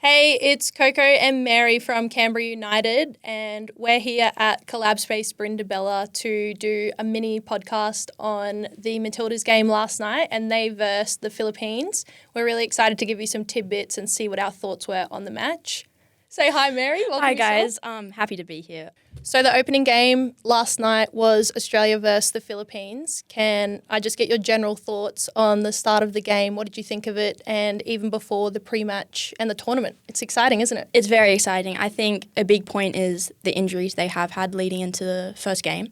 Hey, it's Coco and Mary from Canberra United, and we're here at Collab Space Brindabella to do a mini podcast on the Matildas game last night, and they versed the Philippines. We're really excited to give you some tidbits and see what our thoughts were on the match. Say hi, Mary. Welcome Hi, yourself. guys. Happy to be here. So the opening game last night was Australia versus the Philippines. Can I just get your general thoughts on the start of the game? What did you think of it? And even before the pre-match and the tournament. It's exciting, isn't it? It's very exciting. I think a big point is the injuries they have had leading into the first game.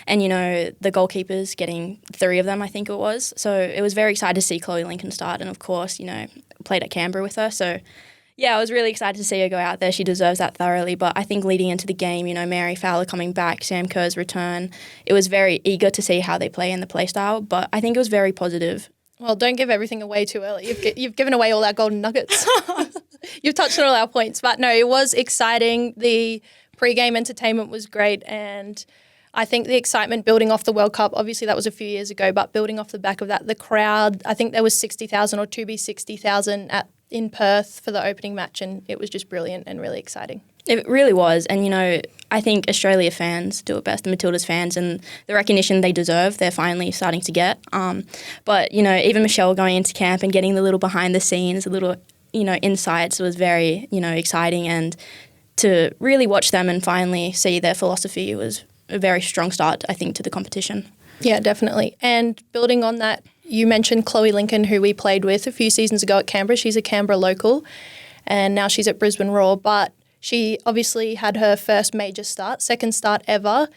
And, the goalkeepers getting 3 of them, I think it was. So it was very exciting to see Chloe Lincoln start. And, of course, played at Canberra with her. So yeah, I was really excited to see her go out there. She deserves that thoroughly. But I think leading into the game, Mary Fowler coming back, Sam Kerr's return, it was very eager to see how they play in the play style. But I think it was very positive. Well, don't give everything away too early. You've given away all our golden nuggets. You've touched on all our points. But no, it was exciting. The pre-game entertainment was great. And I think the excitement building off the World Cup, obviously that was a few years ago, but building off the back of that, the crowd, I think there was 60,000 or to be 60,000 in Perth for the opening match, and it was just brilliant and really exciting. It really was. And, I think Australia fans do it best, the Matildas fans, and the recognition they deserve, they're finally starting to get. But, even Michelle going into camp and getting the little behind the scenes, the little, insights was very, exciting. And to really watch them and finally see their philosophy was a very strong start, I think, to the competition. Yeah, definitely. And building on that, you mentioned Chloe Lincoln, who we played with a few seasons ago at Canberra. She's a Canberra local, and now she's at Brisbane Roar. But she obviously had her first major start, second start ever.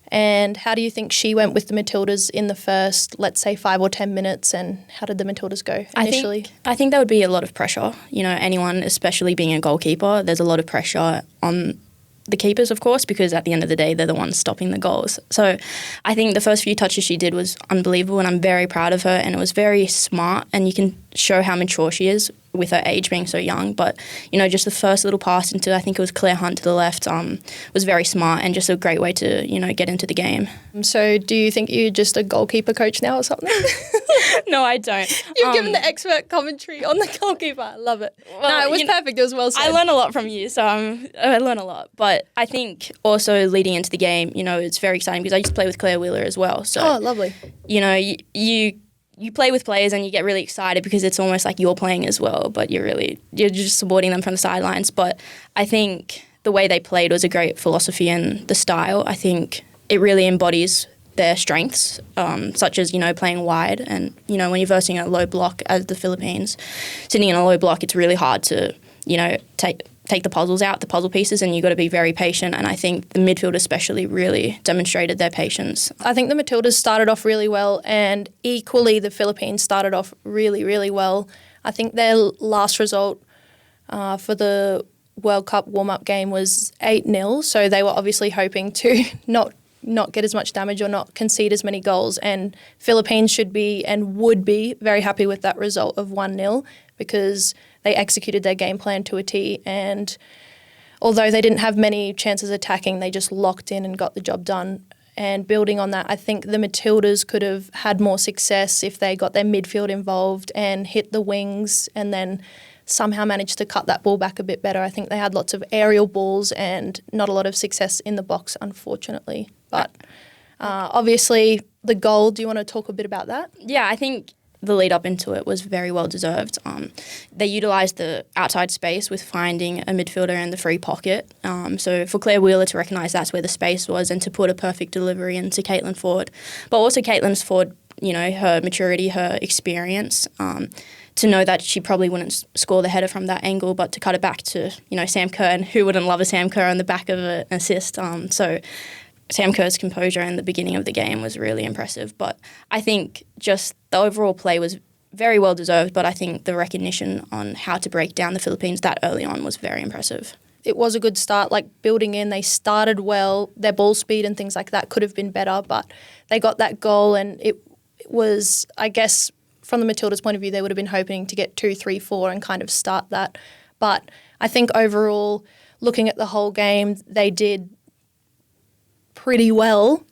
And how do you think she went with the Matildas in the first, let's say, 5 or 10 minutes? And how did the Matildas go initially? I think there would be a lot of pressure. Anyone, especially being a goalkeeper, there's a lot of pressure on the keepers, of course, because at the end of the day, they're the ones stopping the goals. So I think the first few touches she did was unbelievable, and I'm very proud of her, and it was very smart, and you can show how mature she is with her age being so young. But, just the first little pass into, I think it was Claire Hunt to the left, was very smart and just a great way to, get into the game. So do you think you're just a goalkeeper coach now or something? No, I don't. You've given the expert commentary on the goalkeeper. I love it. Well, no, it was perfect. It was well said. I learn a lot from you, so I learn a lot. But I think also leading into the game, it's very exciting because I used to play with Claire Wheeler as well. So, oh, lovely. You play with players and you get really excited because it's almost like you're playing as well, but you're just supporting them from the sidelines. But I think the way they played was a great philosophy, and the style, I think it really embodies their strengths, such as, playing wide. And, when you're versing a low block as the Philippines, sitting in a low block, it's really hard to, take the puzzles out, the puzzle pieces, and you've got to be very patient. And I think the midfield especially really demonstrated their patience. I think the Matildas started off really well, and equally the Philippines started off really, really well. I think their last result for the World Cup warm-up game was 8-0, so they were obviously hoping to not get as much damage or not concede as many goals, and Philippines should be and would be very happy with that result of 1-0 because they executed their game plan to a T, and although they didn't have many chances attacking, they just locked in and got the job done. And building on that, I think the Matildas could have had more success if they got their midfield involved and hit the wings and then somehow managed to cut that ball back a bit better. I think they had lots of aerial balls and not a lot of success in the box, unfortunately. But obviously the goal, do you want to talk a bit about that? Yeah, I think the lead up into it was very well deserved. They utilised the outside space with finding a midfielder in the free pocket. So for Claire Wheeler to recognise that's where the space was and to put a perfect delivery into Caitlin Ford. But also Caitlin Ford, her maturity, her experience, to know that she probably wouldn't score the header from that angle, but to cut it back to, Sam Kerr, and who wouldn't love a Sam Kerr on the back of an assist. So Sam Kerr's composure in the beginning of the game was really impressive. But I think just the overall play was very well deserved, but I think the recognition on how to break down the Philippines that early on was very impressive. It was a good start, building in. They started well. Their ball speed and things like that could have been better, but they got that goal, and it was, I guess, from the Matildas' point of view, they would have been hoping to get 2, 3, 4 and kind of start that. But I think overall, looking at the whole game, they did pretty well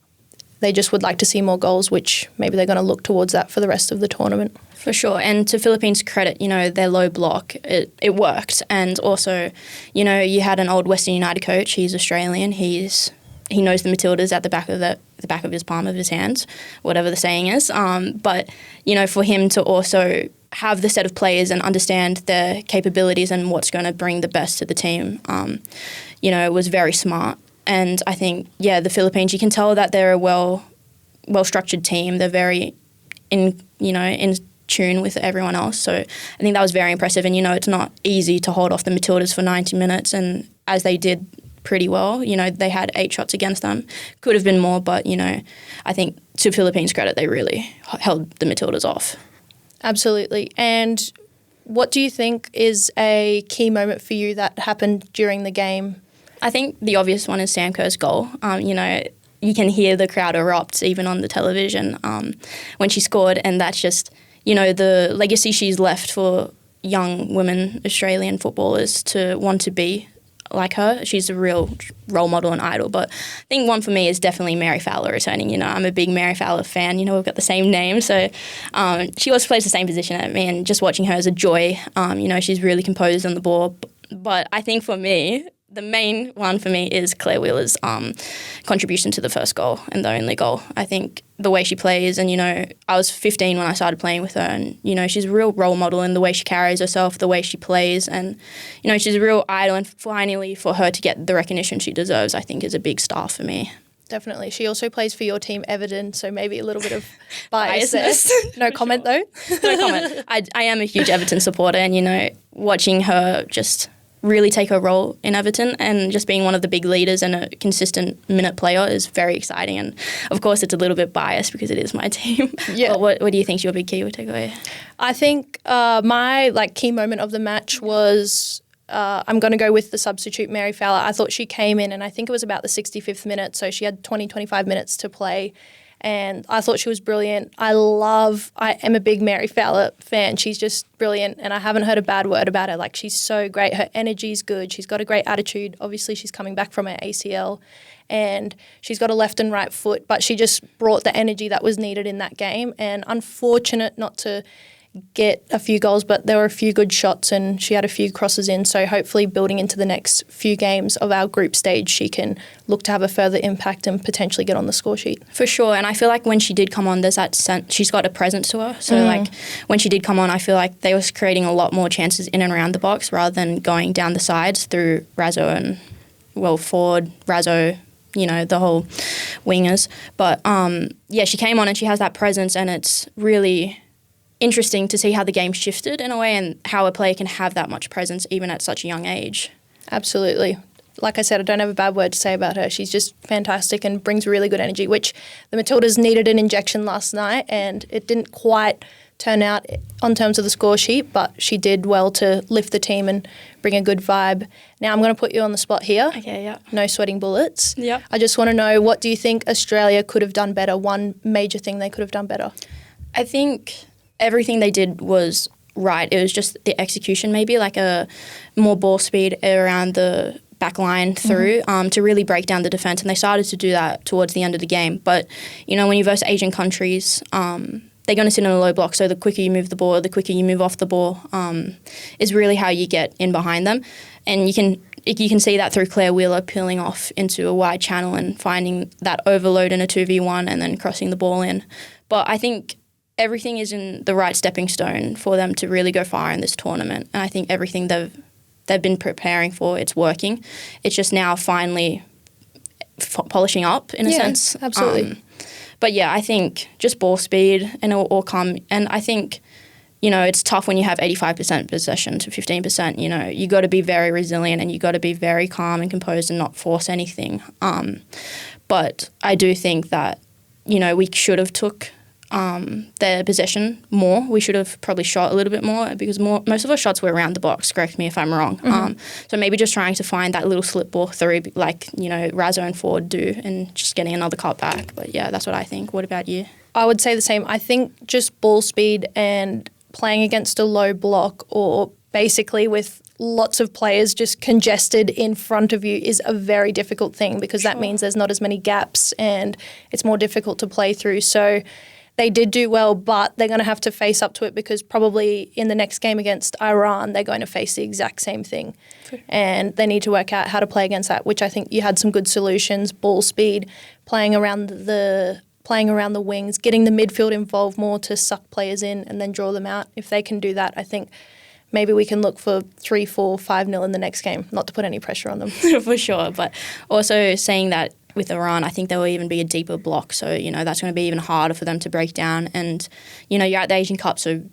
they just would like to see more goals, which maybe they're going to look towards that for the rest of the tournament. For sure. And to Philippines' credit, their low block, it worked. And also, you had an old Western United coach. He's Australian. He knows the Matildas at the back of his palm of his hands, whatever the saying is. But for him to also have the set of players and understand their capabilities and what's going to bring the best to the team, it was very smart. And I think, the Philippines, you can tell that they're a well-structured team. They're very in tune with everyone else. So I think that was very impressive. And, it's not easy to hold off the Matildas for 90 minutes. And as they did pretty well, they had 8 shots against them. Could have been more, but, I think to Philippines' credit, they really held the Matildas off. Absolutely. And what do you think is a key moment for you that happened during the game? I think the obvious one is Sam Kerr's goal. You can hear the crowd erupt even on the television when she scored, and that's just, the legacy she's left for young women Australian footballers to want to be like her. She's a real role model and idol. But I think one for me is definitely Mary Fowler returning. I'm a big Mary Fowler fan. We've got the same name. So she also plays the same position at me, and just watching her is a joy. She's really composed on the ball. But I think for me, the main one for me is Claire Wheeler's contribution to the first goal and the only goal. I think the way she plays, and, I was 15 when I started playing with her, and, she's a real role model in the way she carries herself, the way she plays, and, she's a real idol, and finally for her to get the recognition she deserves, I think is a big star for me. Definitely. She also plays for your team, Everton, so maybe a little bit of bias there. No comment, sure. Though? No comment. I am a huge Everton supporter, and, watching her just really take her role in Everton and just being one of the big leaders and a consistent minute player is very exciting. And, of course, it's a little bit biased because it is my team. Yeah. What do you think is your big key takeaway? I think my key moment of the match was I'm going to go with the substitute, Mary Fowler. I thought she came in, and I think it was about the 65th minute, so she had 25 minutes to play. And I thought she was brilliant. I am a big Mary Fowler fan. She's just brilliant, and I haven't heard a bad word about her. She's so great. Her energy's good. She's got a great attitude. Obviously, she's coming back from her ACL, and she's got a left and right foot, but she just brought the energy that was needed in that game. And unfortunate not to get a few goals, but there were a few good shots, and she had a few crosses in. So hopefully building into the next few games of our group stage, she can look to have a further impact and potentially get on the score sheet. For sure. And I feel like when she did come on, there's that sense, she's got a presence to her. So when she did come on, I feel like they was creating a lot more chances in and around the box rather than going down the sides through Razzo and, Ford, Razzo, the whole wingers. But she came on and she has that presence, and it's really interesting to see how the game shifted in a way and how a player can have that much presence even at such a young age. Absolutely. Like I said, I don't have a bad word to say about her. She's just fantastic and brings really good energy, which the Matildas needed an injection last night, and it didn't quite turn out on terms of the score sheet, but she did well to lift the team and bring a good vibe. Now I'm going to put you on the spot here. Okay, yeah. No sweating bullets. Yeah. I just want to know, what do you think Australia could have done better? One major thing they could have done better? I think everything they did was right. It was just the execution, maybe a more ball speed around the back line through to really break down the defence, and they started to do that towards the end of the game. But, when you verse Asian countries, they're going to sit in a low block, so the quicker you move the ball, the quicker you move off the ball is really how you get in behind them. And you can see that through Claire Wheeler peeling off into a wide channel and finding that overload in a 2v1 and then crossing the ball in. But I think everything is in the right stepping stone for them to really go far in this tournament. And I think everything they've been preparing for, it's working. It's just now finally polishing up in a sense. Absolutely. But I think just ball speed and it will all come. And I think, it's tough when you have 85% possession to 15%. You got to be very resilient and you got to be very calm and composed and not force anything. But I do think that, we should have took their possession more. We should have probably shot a little bit more because most of our shots were around the box, correct me if I'm wrong. So maybe just trying to find that little slip ball through like, Razzo and Ford do and just getting another cut back. But that's what I think. What about you? I would say the same. I think just ball speed and playing against a low block or basically with lots of players just congested in front of you is a very difficult thing, because that means there's not as many gaps and it's more difficult to play through. So they did do well, but they're going to have to face up to it, because probably in the next game against Iran, they're going to face the exact same thing. And they need to work out how to play against that, which I think you had some good solutions: ball speed, playing around the wings, getting the midfield involved more to suck players in and then draw them out. If they can do that, I think maybe we can look for 3-4, 5-0 in the next game, not to put any pressure on them. For sure, but also saying that with Iran, I think there will even be a deeper block. So, that's going to be even harder for them to break down. And, you're at the Asian Cup, so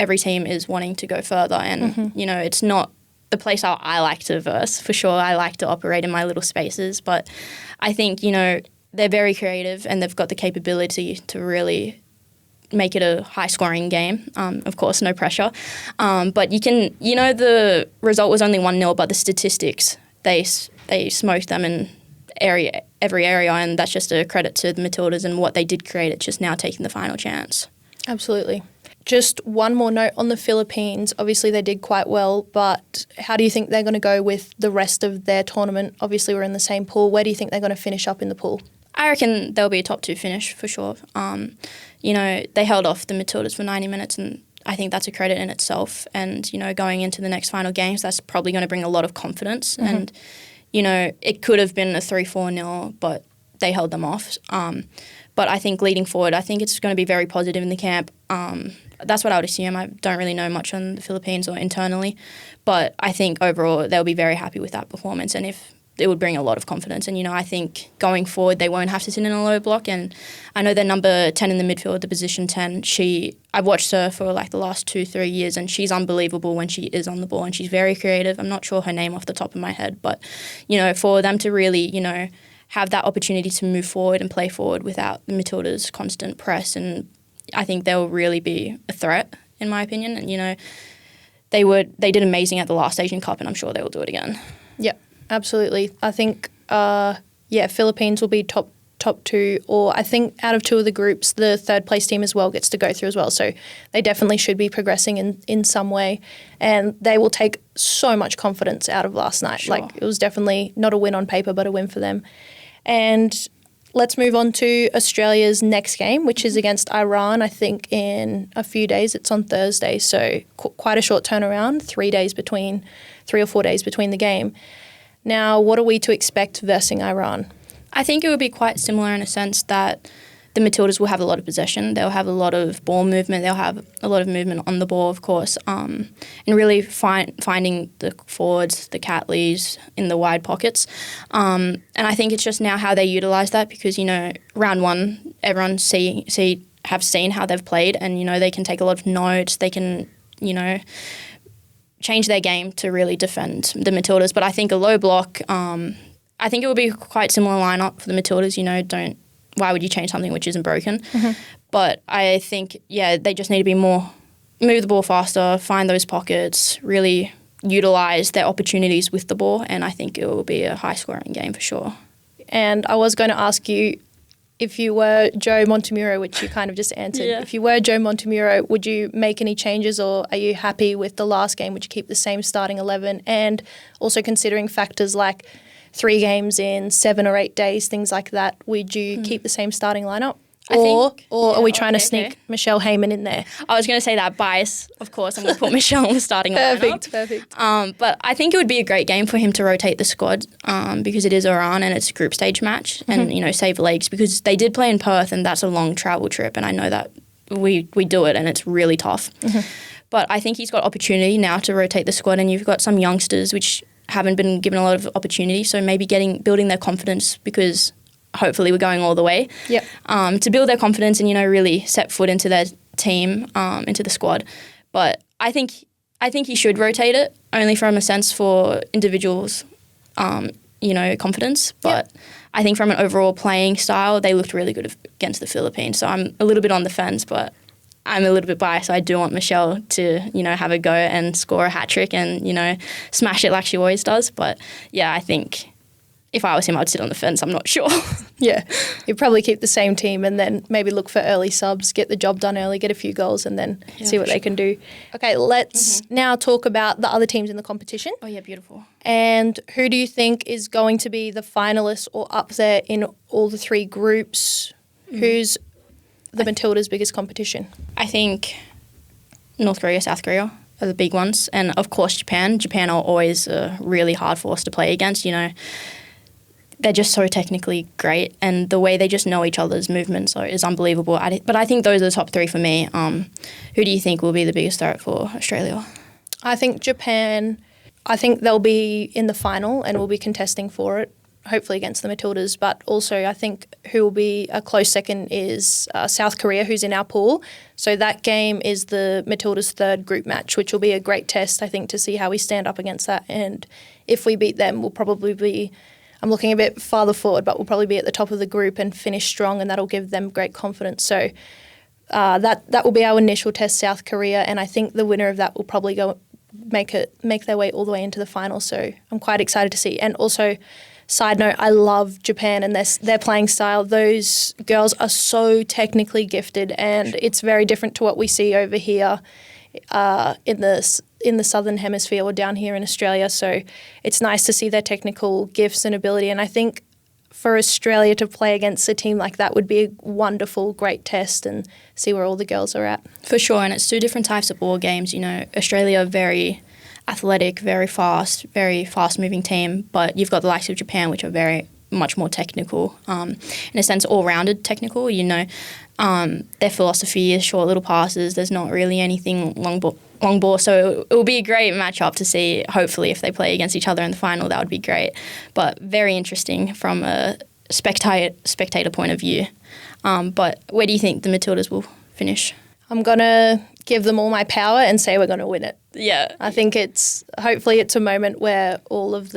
every team is wanting to go further. And, it's not the place I like to verse. For sure, I like to operate in my little spaces. But I think, they're very creative and they've got the capability to really make it a high-scoring game. Of course, no pressure. But you can, the result was only 1-0, but the statistics, they smoked them in every area, and that's just a credit to the Matildas and what they did create. It's just now taking the final chance. Absolutely. Just one more note on the Philippines. Obviously, they did quite well, but how do you think they're going to go with the rest of their tournament? Obviously, we're in the same pool. Where do you think they're going to finish up in the pool? I reckon they'll be a top 2 finish for sure. They held off the Matildas for 90 minutes, and I think that's a credit in itself. And, going into the next final games, that's probably going to bring a lot of confidence. Mm-hmm. And, it could have been a 3-4-0, but they held them off. But I think leading forward, I think it's going to be very positive in the camp. That's what I would assume. I don't really know much on the Philippines or internally, but I think overall they'll be very happy with that performance, and if it would bring a lot of confidence. And, I think going forward they won't have to sit in a low block. And I know they're number 10 in the midfield, the position 10. I've watched her for like the last 2-3 years, and she's unbelievable when she is on the ball, and she's very creative. I'm not sure her name off the top of my head, but, for them to really, have that opportunity to move forward and play forward without the Matildas' constant press, and I think they'll really be a threat, in my opinion. And, they did amazing at the last Asian Cup, and I'm sure they will do it again. Yeah. Absolutely. I think, Philippines will be top 2, or I think out of 2 of the groups, the third place team as well gets to go through as well. So they definitely should be progressing in some way, and they will take so much confidence out of last night. Sure. Like, it was definitely not a win on paper, but a win for them. And let's move on to Australia's next game, which is against Iran, I think in a few days. It's on Thursday, so quite a short turnaround, 3 or 4 days between the game. Now, what are we to expect versus Iran? I think it would be quite similar in a sense that the Matildas will have a lot of possession. They'll have a lot of ball movement. They'll have a lot of movement on the ball, of course, and really finding the forwards, the Catleys in the wide pockets. And I think it's just now how they utilise that, because, round 1, everyone have seen how they've played, and, they can take a lot of notes. They can, change their game to really defend the Matildas. But I think a low block, I think it will be quite similar lineup for the Matildas. Why would you change something which isn't broken? Mm-hmm. But I think, they just need to move the ball faster, find those pockets, really utilise their opportunities with the ball, and I think it will be a high-scoring game for sure. And I was going to ask you, if you were Joe Montemuro, which you kind of just answered, if you were Joe Montemuro, would you make any changes, or are you happy with the last game? Would you keep the same starting 11? And also considering factors like 3 games in 7 or 8 days, things like that, would you keep the same starting lineup? Or are we trying to sneak Michelle Heyman in there? I was going to say that bias, of course. I'm going to put Michelle in the starting lineup. Perfect. But I think it would be a great game for him to rotate the squad, because it is Iran and it's a group stage match, and, save legs, because they did play in Perth, and that's a long travel trip, and I know that we do it and it's really tough. Mm-hmm. But I think he's got opportunity now to rotate the squad, and you've got some youngsters which haven't been given a lot of opportunity, so maybe building their confidence, because hopefully we're going all the way. Yep. To build their confidence and, really set foot into their team, into the squad. But I think he should rotate it, only from a sense for individuals, confidence. But I think from an overall playing style, they looked really good against the Philippines. So I'm a little bit on the fence, but I'm a little bit biased. I do want Michelle to, have a go and score a hat-trick and, smash it like she always does. But, I think if I was him, I'd sit on the fence. I'm not sure. Yeah, you'd probably keep the same team and then maybe look for early subs, get the job done early, get a few goals, and then see what they can do. Okay, let's now talk about the other teams in the competition. Oh, yeah, beautiful. And who do you think is going to be the finalists or up there in all the three groups? Who's the Matildas' biggest competition? I think North Korea, South Korea are the big ones. And, of course, Japan. Japan are always a really hard force to play against, you know. They're just so technically great, and the way they just know each other's movements is unbelievable. But I think those are the top three for me. Who do you think will be the biggest threat for Australia? I think Japan. I think they'll be in the final and will be contesting for it, hopefully against the Matildas. But also I think who will be a close second is South Korea, who's in our pool. So that game is the Matildas' third group match, which will be a great test, I think, to see how we stand up against that. And if we beat them, we'll probably be... I'm looking a bit farther forward, but we'll probably be at the top of the group and finish strong, and that'll give them great confidence. So that will be our initial test, South Korea, and I think the winner of that will probably go make their way all the way into the final. So I'm quite excited to see. And also, side note, I love Japan and their playing style. Those girls are so technically gifted, and it's very different to what we see over here in the southern hemisphere or down here in Australia. So it's nice to see their technical gifts and ability. And I think for Australia to play against a team like that would be a wonderful, great test and see where all the girls are at. For sure, and it's two different types of ball games. You know, Australia are very athletic, very fast-moving team, but you've got the likes of Japan, which are very much more technical, in a sense, all-rounded technical. You know, their philosophy is short little passes. There's not really anything long ball. So it will be a great matchup to see, hopefully, if they play against each other in the final. That would be great. But very interesting from a spectator point of view. But where do you think the Matildas will finish? I'm going to give them all my power and say we're going to win it. Yeah. I think hopefully it's a moment where all of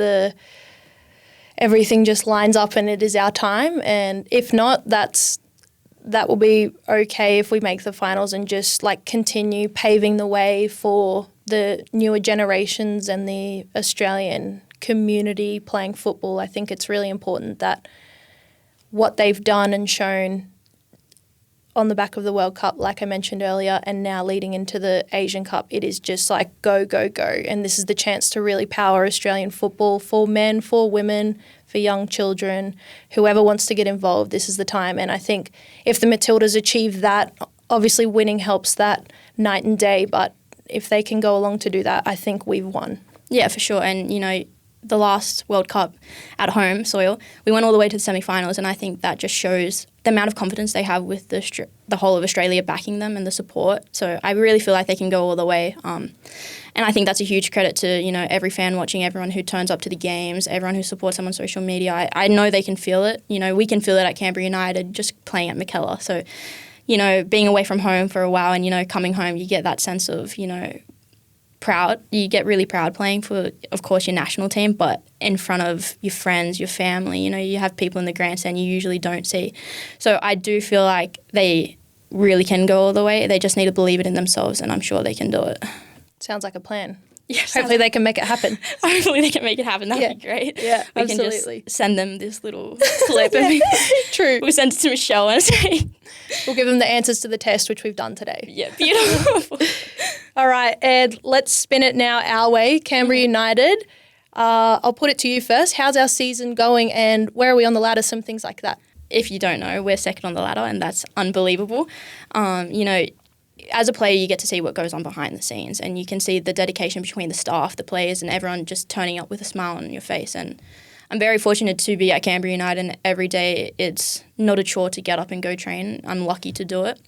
everything just lines up and it is our time. And if not, that will be okay if we make the finals and just continue paving the way for the newer generations and the Australian community playing football. I think it's really important that what they've done and shown on the back of the World Cup, like I mentioned earlier, and now leading into the Asian Cup, it is just go, go, go. And this is the chance to really power Australian football for men, for women, for young children, whoever wants to get involved, this is the time. And I think if the Matildas achieve that, obviously winning helps that night and day, but if they can go along to do that, I think we've won. Yeah, for sure. And, you know, the last World Cup at home soil, we went all the way to the semi-finals, and I think that just shows the amount of confidence they have with the whole of Australia backing them and the support. So I really feel like they can go all the way. And I think that's a huge credit to, you know, every fan watching, everyone who turns up to the games, everyone who supports them on social media. I know they can feel it. You know, we can feel it at Canberra United just playing at Mackellar. So, you know, being away from home for a while and, you know, coming home, you get that sense of, you know, proud. You get really proud playing for, of course, your national team, but in front of your friends, your family, you know, you have people in the grandstand you usually don't see. So I do feel like they really can go all the way. They just need to believe it in themselves, and I'm sure they can do it. Sounds like a plan. Yeah, hopefully they can make it happen. Hopefully they can make it happen. That'd be great. Yeah, we absolutely. can just send them this little clip. True. We'll send it to Michelle and say... We'll give them the answers to the test, which we've done today. Yeah, beautiful. All right, Ed, let's spin it now our way. Canberra United, I'll put it to you first. How's our season going and where are we on the ladder? Some things like that. If you don't know, we're second on the ladder, and that's unbelievable. You know, as a player, you get to see what goes on behind the scenes, and you can see the dedication between the staff, the players, and everyone just turning up with a smile on your face. And I'm very fortunate to be at Canberra United, and every day it's not a chore to get up and go train. I'm lucky to do it.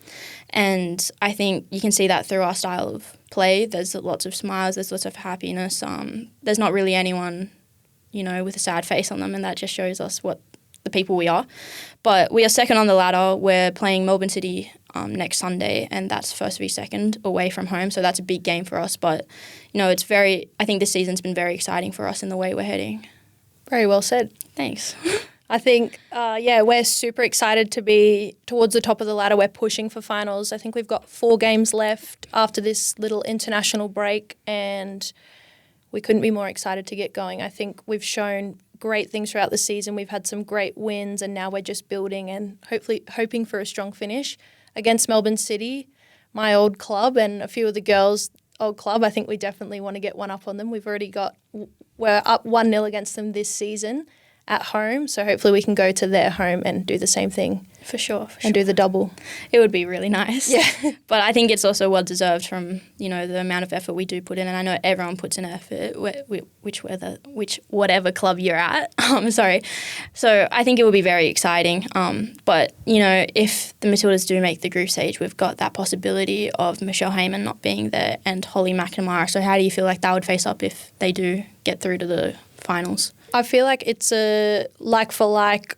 And I think you can see that through our style of play. There's lots of smiles, there's lots of happiness. There's not really anyone, you know, with a sad face on them, and that just shows us what the people we are. But we are second on the ladder. We're playing Melbourne City next Sunday, and that's first v second away from home, so that's a big game for us. But, you know, I think this season's been very exciting for us in the way we're heading. Very well said. Thanks. I think, we're super excited to be towards the top of the ladder. We're pushing for finals. I think we've got 4 games left after this little international break, and we couldn't be more excited to get going. I think we've shown great things throughout the season. We've had some great wins, and now we're just building and hopefully hoping for a strong finish against Melbourne City, my old club, and a few of the girls' old club. I think we definitely want to get one up on them. We're up 1-0 against them this season at home, so hopefully we can go to their home and do the same thing. For sure. And do the double. It would be really nice. Yeah. But I think it's also well deserved from, the amount of effort we do put in, and I know everyone puts in effort, whatever club you're at. Sorry. So I think it will be very exciting. But, if the Matildas do make the group stage, we've got that possibility of Michelle Heyman not being there and Holly McNamara. So how do you feel like that would face up if they do get through to the finals? I feel like it's a like-for-like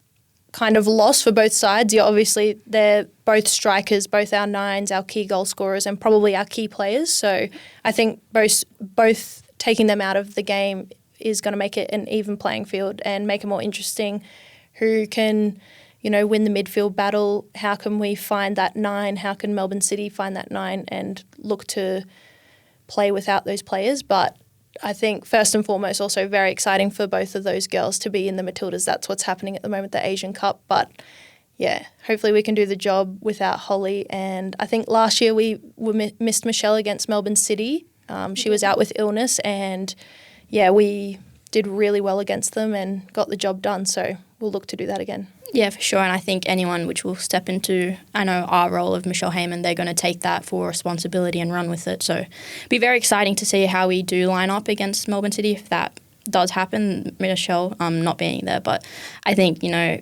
kind of loss for both sides. They're both strikers, both our nines, our key goal scorers, and probably our key players. So I think both taking them out of the game is going to make it an even playing field and make it more interesting. Who can, win the midfield battle? How can we find that 9? How can Melbourne City find that 9 and look to play without those players? But I think first and foremost also very exciting for both of those girls to be in the Matildas. That's what's happening at the moment, the Asian Cup. But yeah, hopefully we can do the job without Holly. And I think last year we missed Michelle against Melbourne City. She was out with illness, and yeah, we did really well against them and got the job done. So we'll look to do that again. Yeah, for sure. And I think anyone which will step into, our role of Michelle Heyman, they're going to take that full responsibility and run with it. So it'll be very exciting to see how we do line up against Melbourne City if that does happen, Michelle not being there. But I think,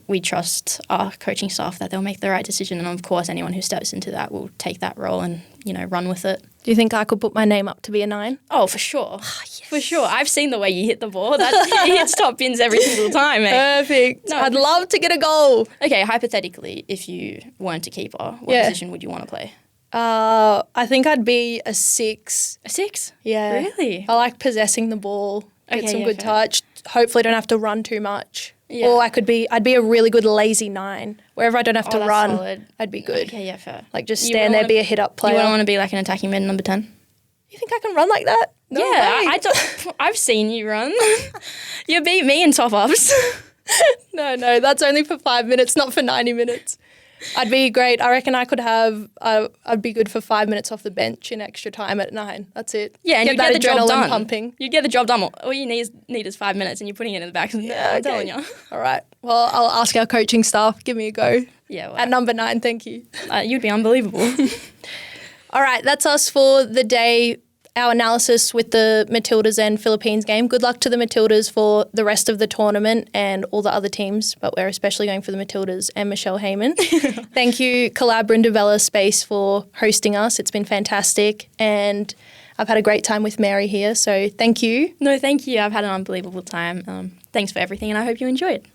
we trust our coaching staff that they'll make the right decision. And of course, anyone who steps into that will take that role and, run with it. Do you think I could put my name up to be a 9? Oh, for sure. Yes. For sure. I've seen the way you hit the ball. That hits top bins every single time, mate. Perfect. No, I'd love to get a goal. Okay, hypothetically, if you weren't a keeper, what position would you want to play? I think I'd be a 6. A 6? Yeah. Really? I like possessing the ball, get some good fair. touch. Hopefully don't have to run too much. Yeah. Or I'd be a really good lazy 9. Wherever I don't have to that's run, solid. I'd be good. Okay, yeah, fair. Like just stand there, be a hit-up player. You wouldn't want to be like an attacking mid number 10? You think I can run like that? No way. I've seen you run. You beat me in top-ups. No, that's only for 5 minutes, not for 90 minutes. I'd be great. I reckon I could I'd be good for 5 minutes off the bench in extra time at 9. That's it. Yeah, and get you that get the job done. Pumping. You get the job done. All you need is 5 minutes and you're putting it in the back. Yeah, I'm telling you. All right. Well, I'll ask our coaching staff. Give me a go. Yeah. Well, at number 9, thank you. You'd be unbelievable. All right, that's us for the day. Our analysis with the Matildas and Philippines game. Good luck to the Matildas for the rest of the tournament and all the other teams, but we're especially going for the Matildas and Michelle Heyman. Thank you, Collab Brindabella Space, for hosting us. It's been fantastic, and I've had a great time with Mary here, so thank you. No, thank you. I've had an unbelievable time. Thanks for everything, and I hope you enjoyed.